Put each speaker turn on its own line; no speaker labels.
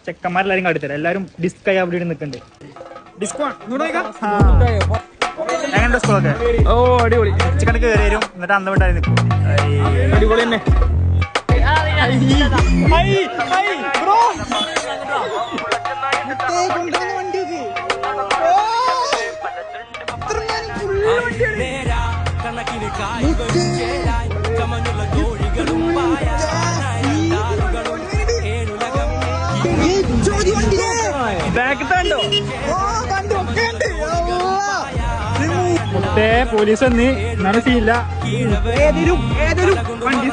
ചെക്കന്മാരെല്ലാരും കാട്ടിത്തരാം. എല്ലാരും ഡിസ്ക് അവിടെ നിൽക്കുന്നുണ്ട്. ഡിസ്കോ എങ്ങനെ സ്കൂളൊക്കെ? ഓ അടിപൊളി. ഉച്ചക്കണക്ക് കയറി വരും, എന്നിട്ട് അന്ന് വിട്ടായി നിൽക്കും. അടിപൊളി തന്നെ. പോലീസ് വന്ന് മനസ്സില്ല. ഏതൊരു വണ്ടി